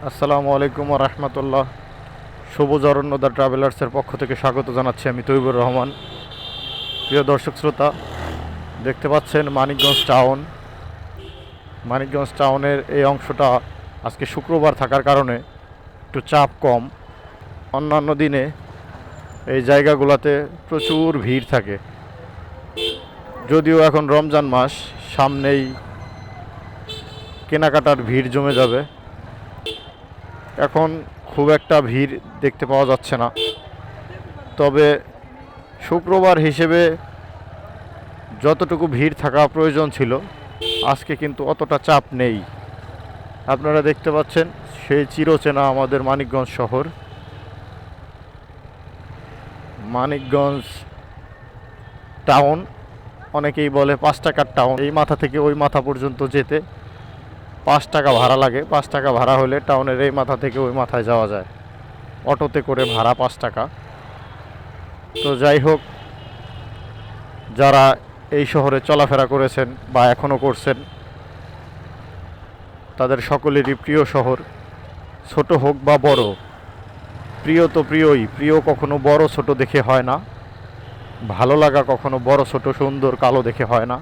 আসসালামু আলাইকুম ওয়া রাহমাতুল্লাহ। সবুজ অরণ্যদা ট্রাভেলার্সের পক্ষ থেকে স্বাগত জানাচ্ছি আমি তৈবুর রহমান। প্রিয় দর্শক শ্রোতা, দেখতে পাচ্ছেন মানিকগঞ্জ টাউন। মানিকগঞ্জ টাউনের এই অংশটা আজকে শুক্রবার থাকার কারণে একটু চাপ কম। অন্যান্য দিনে এই জায়গাগুলোতে প্রচুর ভিড় থাকে। যদিও এখন রমজান মাস, সামনেই কেনাকাটার ভিড় জমে যাবে। এখন খুব একটা ভিড় দেখতে পাওয়া যাচ্ছে না, তবে শুক্রবার হিসেবে যতটুকু ভিড় থাকা প্রয়োজন ছিল আজকে কিন্তু অতটা চাপ নেই। আপনারা দেখতে পাচ্ছেন সেই চিরচেনা আমাদের মানিকগঞ্জ শহর। মানিকগঞ্জ টাউন অনেকেই বলে 5 টাকার টাউন। এই মাথা থেকে ওই মাথা পর্যন্ত যেতে 5 টাকা ভাড়া লাগে। 5 টাকা ভাড়া হলে টাউনের এই মাথা থেকে ওই মাথায় যাওয়া যায়। অটোতে করে ভাড়া 5 টাকা। তো যাই হোক, যারা এই শহরে চলাফেরা করেছেন বা এখনও করছেন, তাদের সকলেরই প্রিয় শহর। ছোট হোক বা বড়, প্রিয় তো প্রিয়ই। প্রিয় কখনো বড় ছোট দেখে হয় না। ভালো লাগা কখনো বড় ছোট সুন্দর কালো দেখে হয় না।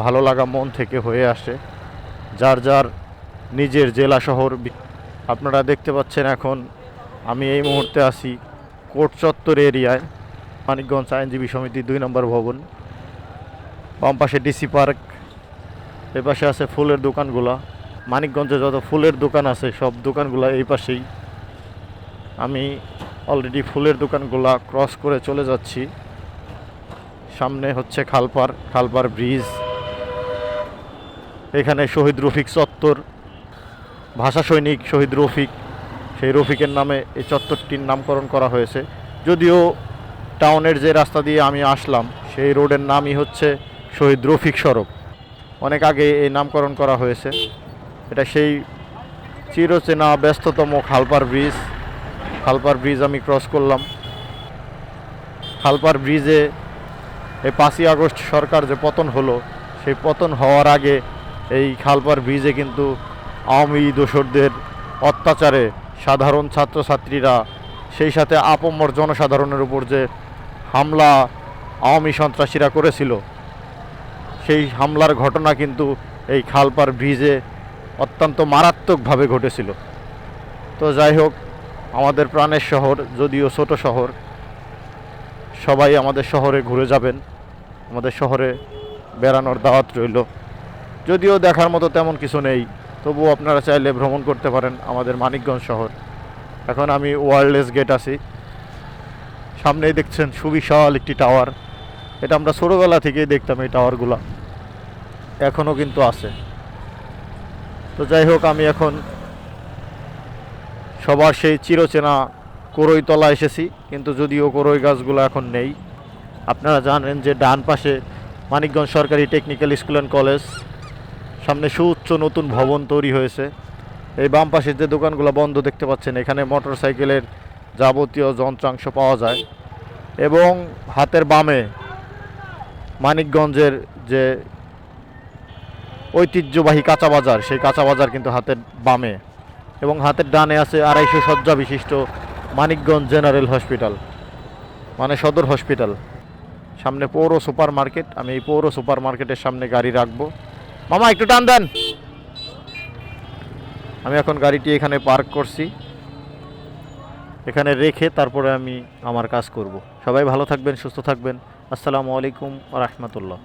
ভালো লাগা মন থেকে হয়ে আসে। যার যার নিজের জেলা শহর। আপনারা দেখতে পাচ্ছেন এখন আমি এই মুহূর্তে আছি কোর্ট চত্বর এরিয়ায়। মানিকগঞ্জ আইনজীবী সমিতি 2 নম্বর ভবন। বাম পাশে ডিসি পার্ক, এ পাশে আছে ফুলের দোকানগুলা। মানিকগঞ্জে যত ফুলের দোকান আছে সব দোকানগুলা এই পাশেই। আমি অলরেডি ফুলের দোকানগুলা ক্রস করে চলে যাচ্ছি। সামনে হচ্ছে খালপার ব্রিজ। এখানে শহীদ রফিক চত্বর, ভাষা সৈনিক শহীদ রফিক, সেই রফিকের নামে এই চত্বরটির নামকরণ করা হয়েছে। যদিও টাউনের যে রাস্তা দিয়ে আমি আসলাম সেই রোডের নামই হচ্ছে শহীদ রফিক সড়ক। অনেক আগে এই নামকরণ করা হয়েছে। এটা সেই চিরচেনা ব্যস্ততম খালপার ব্রিজ আমি ক্রস করলাম। খালপার ব্রিজে এই 5ই আগস্ট সরকার যে পতন হলো, সেই পতন হওয়ার আগে এই খালপার ব্রিজে কিন্তু আওয়ামী দোসরদের অত্যাচারে সাধারণ ছাত্রছাত্রীরা, সেই সাথে আপামর জনসাধারণের উপর যে হামলা আওয়ামী সন্ত্রাসীরা করেছিল, সেই হামলার ঘটনা কিন্তু এই খালপার ব্রিজে অত্যন্ত মারাত্মকভাবে ঘটেছিল। তো যাই হোক, আমাদের প্রাণের শহর, যদিও ছোট শহর, সবাই আমাদের শহরে ঘুরে যাবেন। আমাদের শহরে বেড়ানোর দাওয়াত রইল। যদিও দেখার মতো তেমন কিছু নেই, তবুও আপনারা চাইলে ভ্রমণ করতে পারেন আমাদের মানিকগঞ্জ শহর। এখন আমি ওয়্যারলেস গেট আছি। সামনেই দেখছেন সুবিশাল একটি টাওয়ার। এটা আমরা ছোটোবেলা থেকেই দেখতাম, এই টাওয়ারগুলো এখনও কিন্তু আছে। তো যাই হোক, আমি এখন সবার সেই চিরচেনা করইতলা এসেছি, কিন্তু যদিও করই গাছগুলো এখন নেই। আপনারা জানেন যে ডান পাশে মানিকগঞ্জ সরকারি টেকনিক্যাল স্কুল অ্যান্ড কলেজ, সামনে সুউচ্চ নতুন ভবন তৈরি হয়েছে। এই বাম পাশের যে দোকানগুলো বন্ধ দেখতে পাচ্ছেন, এখানে মোটর সাইকেলের যাবতীয় যন্ত্রাংশ পাওয়া যায়। এবং হাতের বামে মানিকগঞ্জের যে ঐতিহ্যবাহী কাঁচা বাজার, সেই কাঁচা বাজার কিন্তু হাতের বামে। এবং হাতের ডানে আছে 250 শয্যা বিশিষ্ট মানিকগঞ্জ জেনারেল হসপিটাল, মানে সদর হসপিটাল। সামনে পৌর সুপার মার্কেট। আমি এই পৌর সুপার মার্কেটের সামনে গাড়ি রাখবো। মামা একটু টান দেন। আমি এখন গাড়িটি এখানে পার্ক করছি। এখানে রেখে তারপরে আমি আমার কাজ করব। সবাই ভালো থাকবেন, সুস্থ থাকবেন। আসসালামু আলাইকুম ওয়া রাহমাতুল্লাহ।